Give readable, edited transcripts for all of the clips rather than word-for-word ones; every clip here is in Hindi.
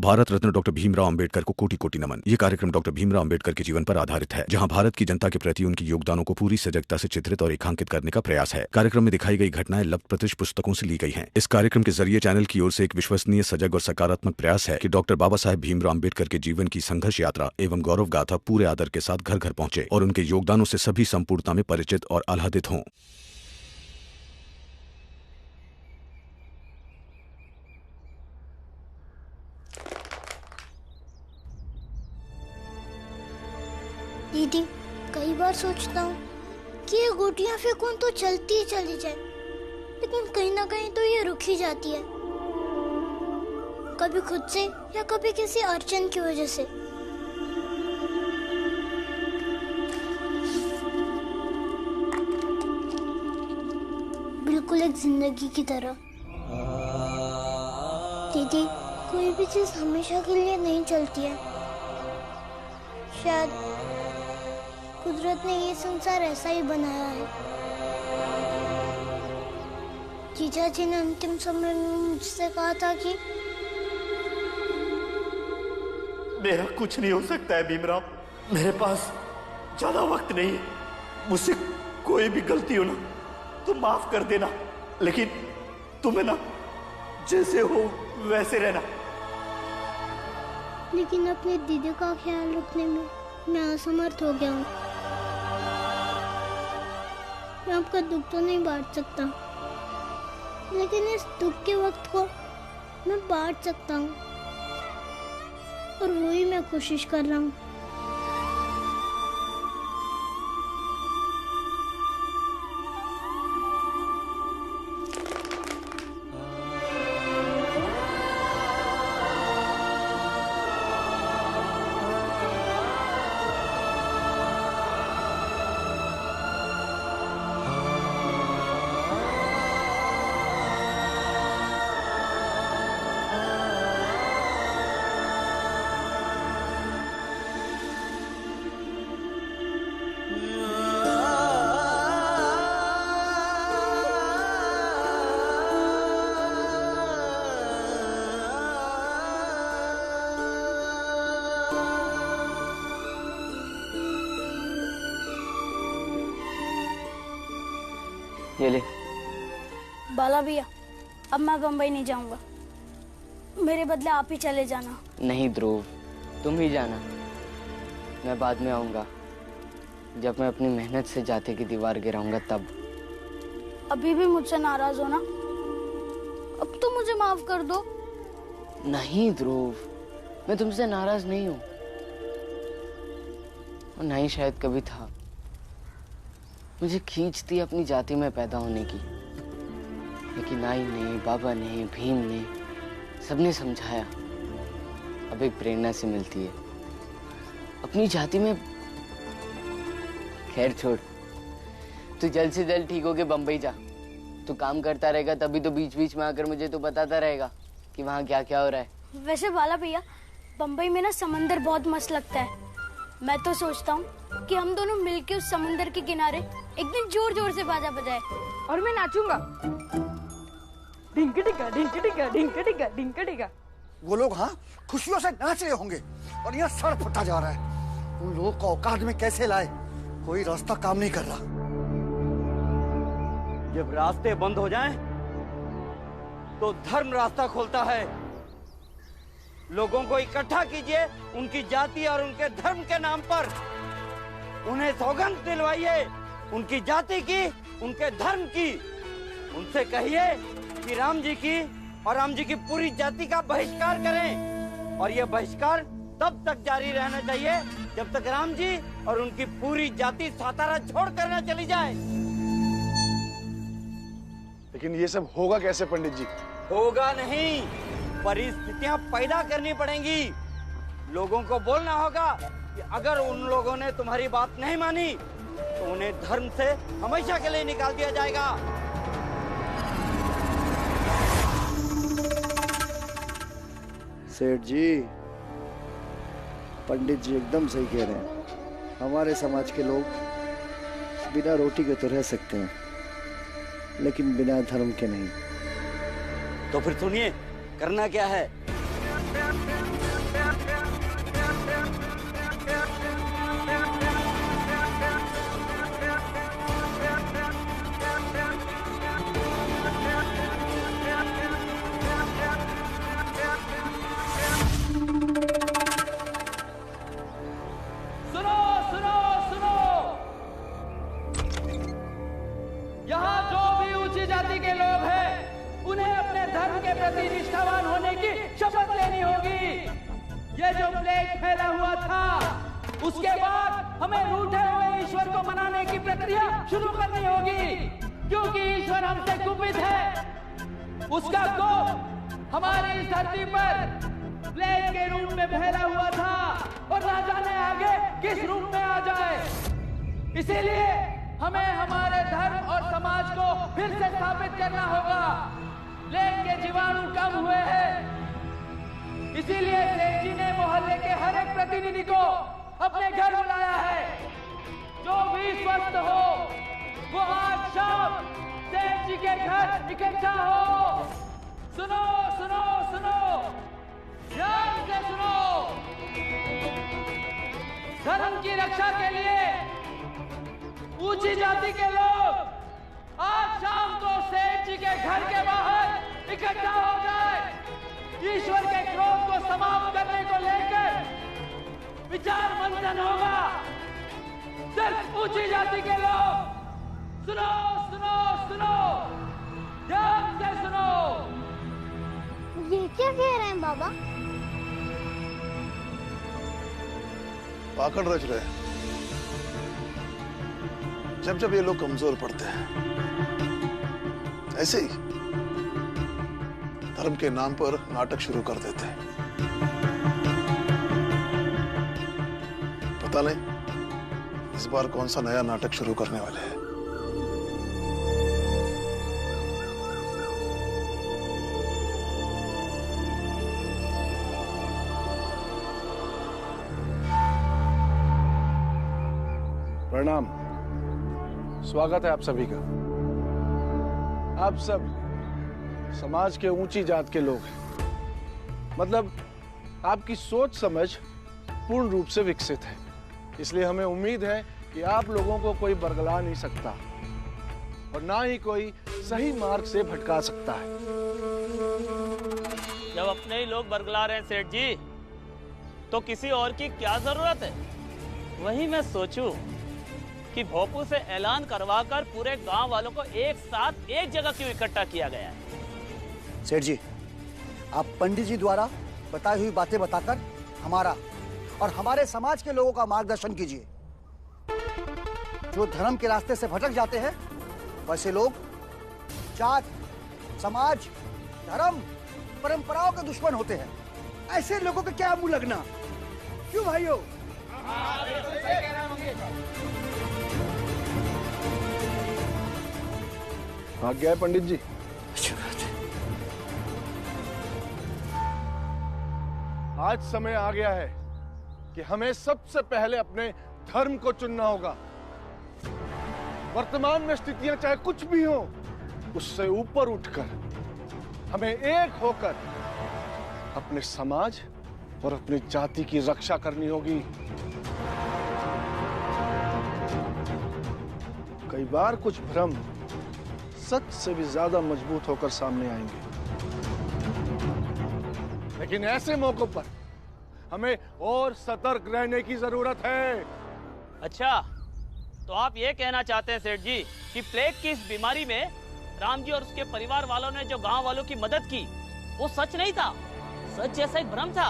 भारत रत्न डॉक्टर भीमराव अंबेडकर को कोटि कोटि नमन। ये कार्यक्रम डॉक्टर भीमराव अंबेडकर के जीवन पर आधारित है, जहां भारत की जनता के प्रति उनके योगदानों को पूरी सजगता से चित्रित और रेखांकित करने का प्रयास है। कार्यक्रम में दिखाई गई घटनाएं लब्ध प्रतिष्ठ पुस्तकों से ली गई हैं। इस कार्यक्रम के जरिए चैनल की ओर से एक विश्वसनीय, सजग और सकारात्मक प्रयास है कि डॉक्टर बाबा साहेब भीमराव अंबेडकर के जीवन की संघर्ष यात्रा एवं गौरव गाथा पूरे आदर के साथ घर घर पहुंचे और उनके योगदानों से सभी संपूर्णता में परिचित और आह्लादित हों। दीदी, कई बार सोचता हूँ कि ये गोटियां फेंकूं तो चलती ही चली जाए, लेकिन कहीं ना कहीं तो ये रुक ही जाती है, कभी खुद से या कभी किसी अड़चन की वजह से। बिल्कुल एक जिंदगी की तरह। दीदी, कोई भी चीज हमेशा के लिए नहीं चलती है। शायद कुदरत ने ये संसार ऐसा ही बनाया है। जीजा जी ने अंतिम समय में मुझसे कहा था कि मेरा कुछ नहीं हो सकता है भीमराव, मेरे पास ज्यादा वक्त नहीं है। मुझसे कोई भी गलती हो ना तो माफ कर देना, लेकिन तुम्हें ना जैसे हो वैसे रहना। लेकिन अपने दीदी का ख्याल रखने में मैं असमर्थ हो गया हूँ। मैं आपका दुख तो नहीं बांट सकता, लेकिन इस दुख के वक्त को मैं बांट सकता हूँ, और वही मैं कोशिश कर रहा हूँ। ये ले। बाला भैया, अब मैं बम्बई नहीं जाऊंगा, मेरे बदले आप ही चले जाना। नहीं ध्रुव, तुम ही जाना, मैं बाद में आऊंगा, जब मैं अपनी मेहनत से जाते की दीवार गिराऊंगा तब। अभी भी मुझसे नाराज हो ना? अब तो मुझे माफ कर दो। नहीं ध्रुव, मैं तुमसे नाराज नहीं हूँ, और नहीं शायद कभी था। मुझे खींच थी अपनी जाति में पैदा होने की, लेकिन आई ने, बाबा ने, भीम ने, सबने समझाया। अब एक प्रेरणा से मिलती है अपनी जाति में। खैर छोड़, तू जल्द से जल्द ठीक होके बम्बई जा। तू काम करता रहेगा तभी तो बीच बीच में आकर मुझे तो बताता रहेगा कि वहाँ क्या क्या हो रहा है। वैसे बाला भैया, बम्बई में ना समंदर बहुत मस्त लगता है। मैं तो सोचता हूँ कि हम दोनों मिलके उस समंदर के किनारे एक दिन जोर जोर से बाजा बजाए, और मैं नाचूंगा। डिंक टिका डिंक टिका डिंक टिका डिंक टिका। वो लोग हाँ खुशियों से नाच रहे होंगे और यहाँ सड़ फटा जा रहा है। उन लोगों को औकात में कैसे लाए, कोई रास्ता काम नहीं कर रहा। जब रास्ते बंद हो जाएं, तो धर्म रास्ता खोलता है। लोगों को इकट्ठा कीजिए उनकी जाति और उनके धर्म के नाम पर। उन्हें सौगंध दिलवाइए उनकी जाति की, उनके धर्म की। उनसे कहिए कि राम जी की और राम जी की पूरी जाति का बहिष्कार करें, और यह बहिष्कार तब तक जारी रहना चाहिए जब तक राम जी और उनकी पूरी जाति सातारा छोड़ कर न चली जाए। लेकिन ये सब होगा कैसे पंडित जी? होगा नहीं, परिस्थितियां पैदा करनी पड़ेंगी। लोगों को बोलना होगा कि अगर उन लोगों ने तुम्हारी बात नहीं मानी तो उन्हें धर्म से हमेशा के लिए निकाल दिया जाएगा। सेठ जी, पंडित जी एकदम सही कह रहे हैं। हमारे समाज के लोग बिना रोटी के तो रह सकते हैं, लेकिन बिना धर्म के नहीं। तो फिर सुनिए, करना क्या है? ये जो प्लेग फैला हुआ था, उसके बाद हमें रूठे हुए ईश्वर को मनाने की प्रक्रिया शुरू करनी होगी, क्योंकि ईश्वर हमसे कुपित है। उसका कोप हमारी इस धरती पर प्लेग के रूप में फैला हुआ था और ना जाने आगे किस रूप में आ जाए। इसीलिए हमें हमारे धर्म और समाज को फिर से स्थापित करना होगा। प्लेग के जीवाणु कम हुए हैं, इसीलिए सेठ जी ने मोहल्ले के हर एक प्रतिनिधि को अपने घर बुलाया है। जो भी स्वस्थ हो वो आज शाम सेठ जी के घर इकट्ठा हो। सुनो सुनो सुनो, ध्यान से सुनो। धर्म की रक्षा के लिए ऊंची जाति के लोग आज शाम को सेठ जी के घर के बाहर इकट्ठा हो जाए। ईश्वर के क्रोध को समाप्त करने को लेकर विचार मंथन होगा। सिर्फ ऊंची जाति के लोग सुनो सुनो सुनो, ध्यान से सुनो। ये क्या कह रहे हैं बाबा? पाखंड रच रहे हैं। जब जब ये लोग कमजोर पड़ते हैं, ऐसे ही धर्म के नाम पर नाटक शुरू कर देते हैं। पता नहीं इस बार कौन सा नया नाटक शुरू करने वाले हैं। प्रणाम, स्वागत है आप सभी का। आप सब समाज के ऊंची जात के लोग हैं, मतलब आपकी सोच समझ पूर्ण रूप से विकसित है। इसलिए हमें उम्मीद है कि आप लोगों को कोई बरगला नहीं सकता और ना ही कोई सही मार्ग से भटका सकता है। जब अपने ही लोग बरगला रहे हैं सेठ जी, तो किसी और की क्या जरूरत है? वही मैं सोचूं कि भोपू से ऐलान करवाकर पूरे गांव वालों को एक साथ एक जगह क्यों इकट्ठा किया गया है? सेठ जी, आप पंडित जी द्वारा बताई हुई बातें बताकर हमारा और हमारे समाज के लोगों का मार्गदर्शन कीजिए। जो धर्म के रास्ते से भटक जाते हैं, वैसे लोग जात, समाज, धर्म, परंपराओं के दुश्मन होते हैं। ऐसे लोगों का क्या मुंह लगना? क्यों भाइयों? आज्ञा है पंडित जी। आज समय आ गया है कि हमें सबसे पहले अपने धर्म को चुनना होगा। वर्तमान में स्थितियां चाहे कुछ भी हो, उससे ऊपर उठकर हमें एक होकर अपने समाज और अपनी जाति की रक्षा करनी होगी। कई बार कुछ भ्रम सच से भी ज्यादा मजबूत होकर सामने आएंगे, लेकिन ऐसे मौकों पर हमें और सतर्क रहने की जरूरत है। अच्छा, तो आप ये कहना चाहते हैं सेठ जी कि प्लेग की इस बीमारी में राम जी और उसके परिवार वालों ने जो गांव वालों की मदद की वो सच नहीं था, सच जैसा एक भ्रम था।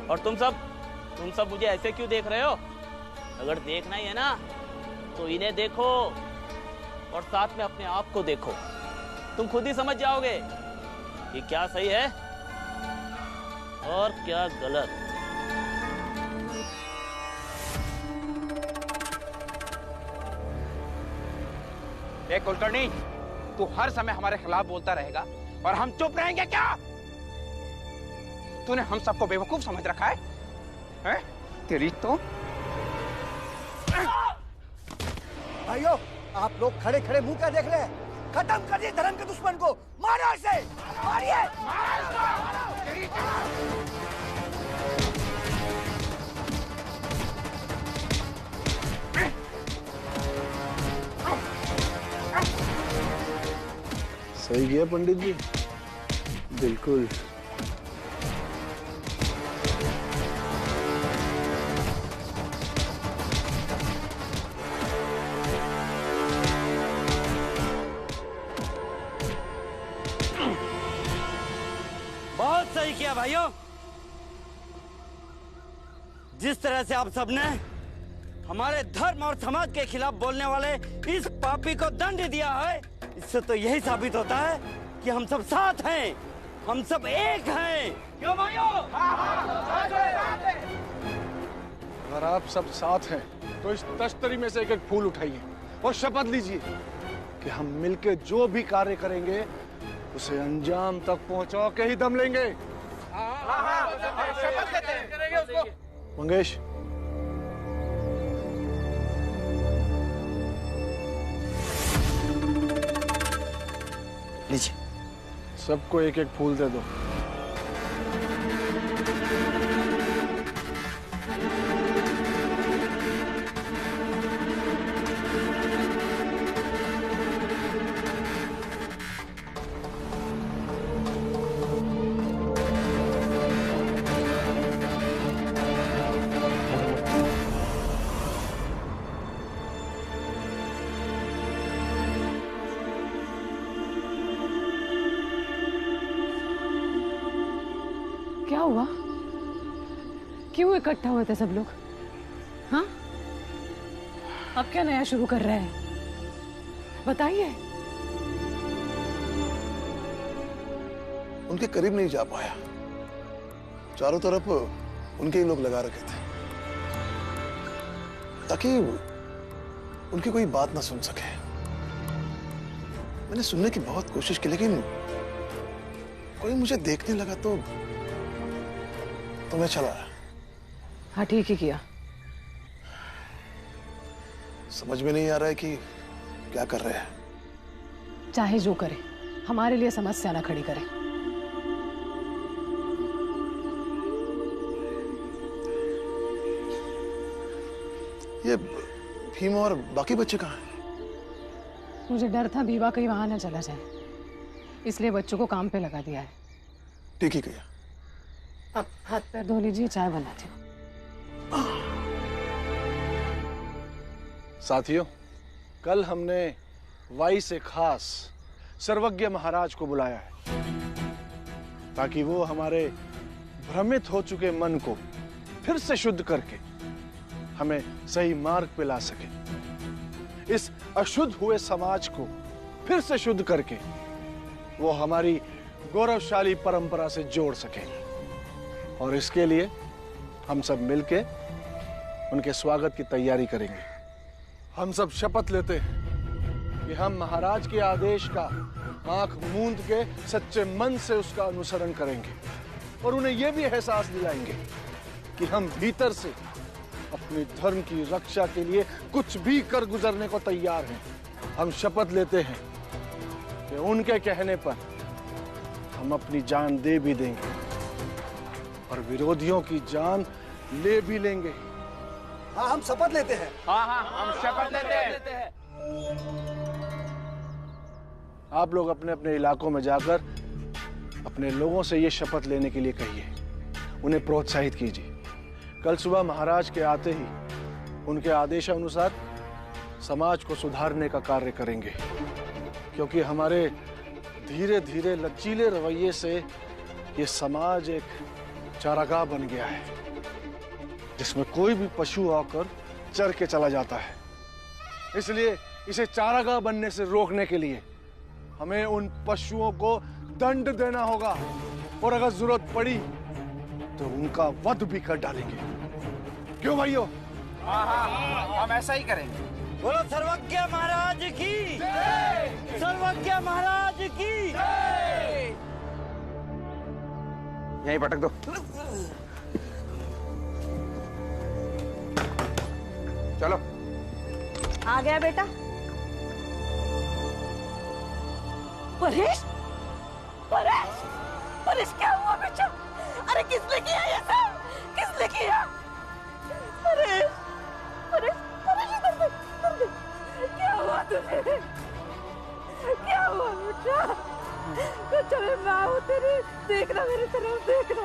और तुम सब मुझे ऐसे क्यों देख रहे हो? अगर देखना ही है ना तो इन्हें देखो और साथ में अपने आप को देखो। तुम खुद ही समझ जाओगे कि क्या सही है और क्या गलत। ए कुलकर्णी, तू हर समय हमारे खिलाफ बोलता रहेगा और हम चुप रहेंगे क्या? तूने हम सबको बेवकूफ समझ रखा है? हैं? तेरी तो। भाइयों, आप लोग खड़े खड़े मुंह क्या देख रहे हैं? खत्म करिए धर्म के दुश्मन को। मारो इसे, मारिए। सही किया पंडित जी, बिल्कुल। बहुत सही किया भाइयों, जिस तरह से आप सबने हमारे धर्म और समाज के खिलाफ बोलने वाले इस पापी को दंड दिया है, इससे तो यही साबित होता है कि हम सब साथ हैं, हम सब एक हैं। क्यों भाइयों? अगर आप सब साथ हैं तो इस तश्तरी में से एक फूल उठाइए और शपथ लीजिए कि हम मिलकर जो भी कार्य करेंगे उसे अंजाम तक पहुंचा के ही दम लेंगे। शपथ लेते हैं, करेंगे उसको। मंगेश, लीजिए। सबको एक एक फूल दे दो। क्या हुआ? क्यों इकट्ठा हुए थे सब लोग? हाँ, अब क्या नया शुरू कर रहे हैं? बताइए। उनके करीब नहीं जा पाया, चारों तरफ उनके ही लोग लगा रखे थे ताकि उनकी कोई बात ना सुन सके। मैंने सुनने की बहुत कोशिश की लेकिन कोई मुझे देखने लगा तो मैं चला आया। हाँ, ठीक ही किया। समझ में नहीं आ रहा है कि क्या कर रहे हैं। चाहे जो करे, हमारे लिए समस्या ना खड़ी करे। ये भीम और बाकी बच्चे कहाँ हैं? मुझे डर था बीवा कहीं वहां ना चला जाए, इसलिए बच्चों को काम पे लगा दिया है। ठीक ही किया। अब हाथ पैर धो लीजिए, चाय बनाती हूँ। साथियों, कल हमने वाई से खास सर्वज्ञ महाराज को बुलाया है ताकि वो हमारे भ्रमित हो चुके मन को फिर से शुद्ध करके हमें सही मार्ग पे ला सके। इस अशुद्ध हुए समाज को फिर से शुद्ध करके वो हमारी गौरवशाली परंपरा से जोड़ सके। और इसके लिए हम सब मिलके उनके स्वागत की तैयारी करेंगे। हम सब शपथ लेते हैं कि हम महाराज के आदेश का आंख मूंद के सच्चे मन से उसका अनुसरण करेंगे और उन्हें यह भी एहसास दिलाएंगे कि हम भीतर से अपने धर्म की रक्षा के लिए कुछ भी कर गुजरने को तैयार हैं। हम शपथ लेते हैं कि उनके कहने पर हम अपनी जान दे भी देंगे और विरोधियों की जान ले भी लेंगे। हाँ, हम शपथ लेते हैं। हाँ हाँ, हम शपथ लेते हैं। आप लोग अपने अपने इलाकों में जाकर अपने लोगों से ये शपथ लेने के लिए कहिए, उन्हें प्रोत्साहित कीजिए। कल सुबह महाराज के आते ही उनके आदेशानुसार समाज को सुधारने का कार्य करेंगे, क्योंकि हमारे धीरे धीरे लचीले रवैये से ये समाज एक चारागाह बन गया है जिसमें कोई भी पशु आकर चर के चला जाता है। इसलिए इसे चारागाह बनने से रोकने के लिए हमें उन पशुओं को दंड देना होगा और अगर जरूरत पड़ी तो उनका वध भी कर डालेंगे। क्यों भाइयों? हाँ हाँ, हम ऐसा ही करेंगे। बोलो सर्वज्ञ महाराज की जय! सर्वज्ञ महाराज की जय! यहीं पटक दो। चलो। आ गया बेटा। परेश, परेश, परेश क्या हुआ बेटा? अरे किसने किया ये सब? किसने किया? परेश, परेश, परेश इधर देख, इधर देख। क्या हुआ तुझे? क्या हुआ बेटा? बेटा मैं माँ हूँ तेरी, देखना मेरी तरफ, देखना।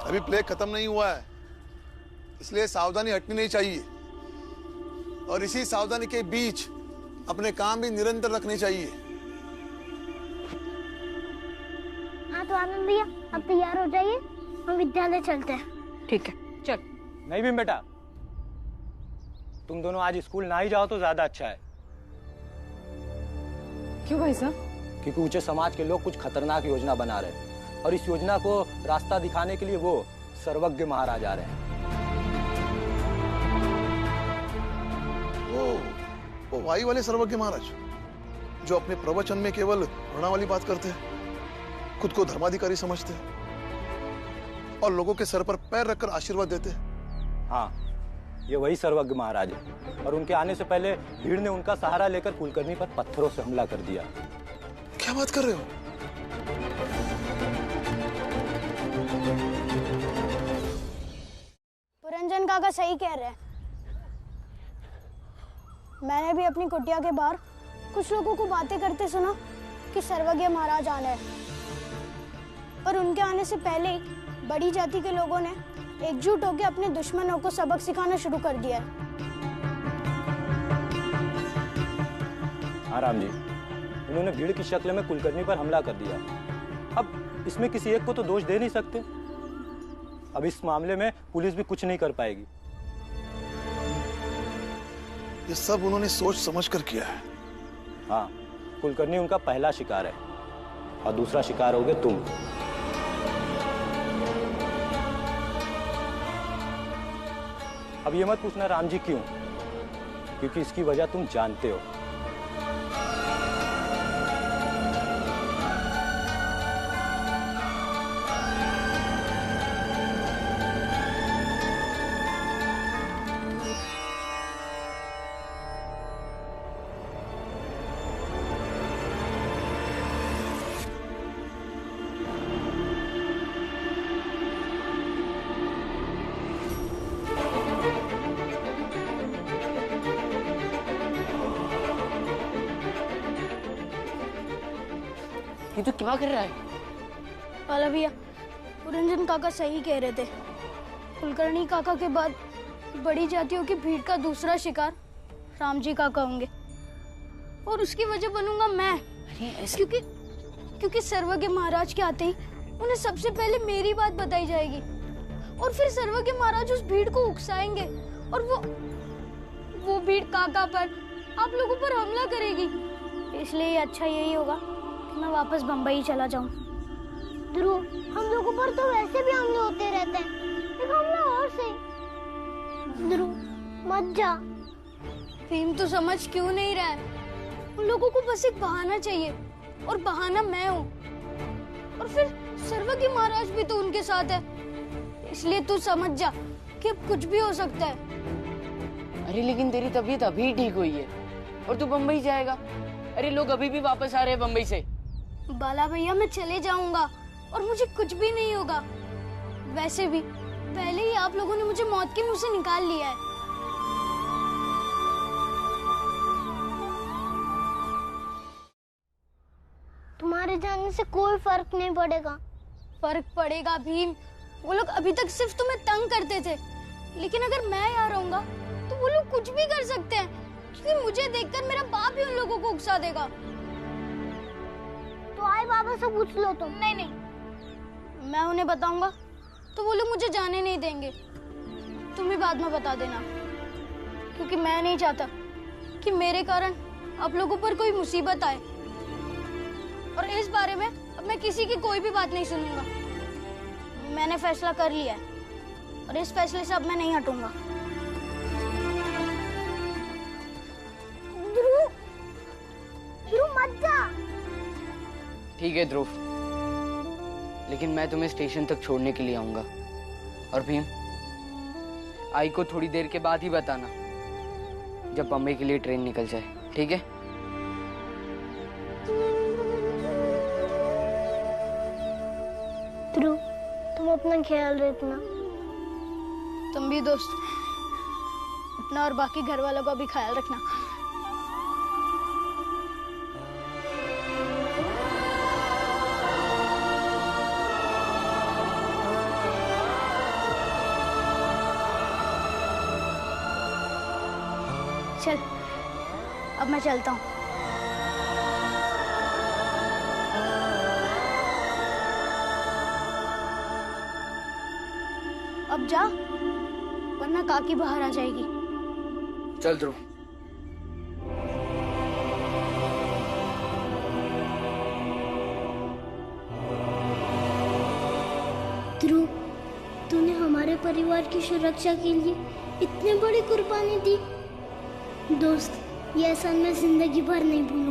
अभी प्ले खत्म नहीं हुआ है, इसलिए सावधानी हटनी नहीं चाहिए और इसी सावधानी के बीच अपने काम भी निरंतर रखने चाहिए। हाँ तो आनंद भैया अब तैयार हो जाइए, हम विद्यालय चलते हैं। ठीक है चल। नहीं भी बेटा, तुम दोनों आज स्कूल ना ही जाओ तो ज्यादा अच्छा है। क्यों भाई साहब? क्योंकि ऊंचे समाज के लोग कुछ खतरनाक योजना बना रहे हैं और इस योजना को रास्ता दिखाने के लिए वो सर्वज्ञ महाराज आ रहे हैं। वो वाई वाले सर्वज्ञ महाराज जो अपने प्रवचन में केवल घृणा वाली बात करते हैं, खुद को धर्माधिकारी समझते हैं और लोगों के सर पर पैर रखकर आशीर्वाद देते हैं। हाँ, ये वही सर्वज्ञ महाराज है और उनके आने से पहले भीड़ ने उनका सहारा लेकर कुलकर्णी पर पत्थरों से हमला कर दिया। क्या बात कर रहे हो? पुरंजन काका सही कह रहे हैं। मैंने भी अपनी कुटिया के बाहर कुछ लोगों को बातें करते सुना कि सर्वज्ञ महाराज आने हैं, पर उनके आने से पहले ही बड़ी जाति के लोगों ने एकजुट होकर अपने दुश्मनों को सबक सिखाना शुरू कर दिया है। हाँ राम जी, उन्होंने भीड़ की शक्ल में कुलकर्णी पर हमला कर दिया। अब इसमें किसी एक को तो दोष दे नहीं सकते। अब इस मामले में पुलिस भी कुछ नहीं कर पाएगी। ये सब उन्होंने सोच समझ कर किया है। हाँ, कुलकर्णी उनका पहला शिकार है और दूसरा शिकार होगे तुम। अब ये मत पूछना राम जी क्यों, क्योंकि इसकी वजह तुम जानते हो। ये तो क्या कर रहा है? पाला भैया, पुरंजन काका सही कह रहे थे। कुलकर्णी काका के बाद बड़ी जातियों की भीड़ का दूसरा शिकार राम जी काका होंगे और उसकी वजह बनूंगा मैं। क्योंकि सर्वज्ञ महाराज के आते ही उन्हें सबसे पहले मेरी बात बताई जाएगी और फिर सर्वज्ञ महाराज उस भीड़ को उकसाएंगे और वो भीड़ काका पर, आप लोगों पर हमला करेगी। इसलिए अच्छा यही होगा मैं वापस बंबई चला जाऊं। ध्रुव, हम लोगों पर तो वैसे भी हमले होते रहते हैं, एक हमला और सही। ध्रुव, मत जा। भीम तो समझ क्यों नहीं रहा है? उन लोगों को बस एक बहाना चाहिए और बहाना मैं हूँ। और फिर सर्वज्ञ महाराज भी तो उनके साथ है, इसलिए तू समझ जा कि अब कुछ भी हो सकता है। अरे लेकिन तेरी तबीयत अभी ठीक हुई है और तू बंबई जाएगा। अरे लोग अभी भी वापस आ रहे हैं बंबई से। बाला भैया, मैं चले जाऊंगा और मुझे कुछ भी नहीं होगा। वैसे भी पहले ही आप लोगों ने मुझे मौत के मुंह से निकाल लिया है। तुम्हारे जाने से कोई फर्क नहीं पड़ेगा। फर्क पड़ेगा भीम। वो लोग अभी तक सिर्फ तुम्हें तंग करते थे, लेकिन अगर मैं यहाँ रहूंगा तो वो लोग कुछ भी कर सकते हैं, क्योंकि मुझे देखकर मेरा बाप ही उन लोगों को उकसा देगा। तो आए बाबा से पूछ लो तुम। नहीं, मैं उन्हें बताऊंगा तो वो लोग मुझे जाने नहीं देंगे। तुम भी बाद में बता देना, क्योंकि मैं नहीं चाहता कि मेरे कारण आप लोगों पर कोई मुसीबत आए। और इस बारे में अब मैं किसी की कोई भी बात नहीं सुनूंगा। मैंने फैसला कर लिया है और इस फैसले से अब मैं नहीं हटूंगा। ध्रुव, मत जा। ठीक है ध्रुव, लेकिन मैं तुम्हें स्टेशन तक छोड़ने के लिए आऊंगा। और भीम, आई को थोड़ी देर के बाद ही बताना जब बम्बई के लिए ट्रेन निकल जाए, ठीक है? ध्रुव, तुम अपना ख्याल रखना। तुम भी दोस्त अपना और बाकी घर वालों का भी ख्याल रखना। चल अब मैं चलता हूँ। अब जा, वरना काकी बाहर आ जाएगी। चल ध्रुव। ध्रुव, तूने हमारे परिवार की सुरक्षा के लिए इतनी बड़ी कुर्बानी दी। दोस्त, ये एहसान मैं जिंदगी भर नहीं भूलूंगा।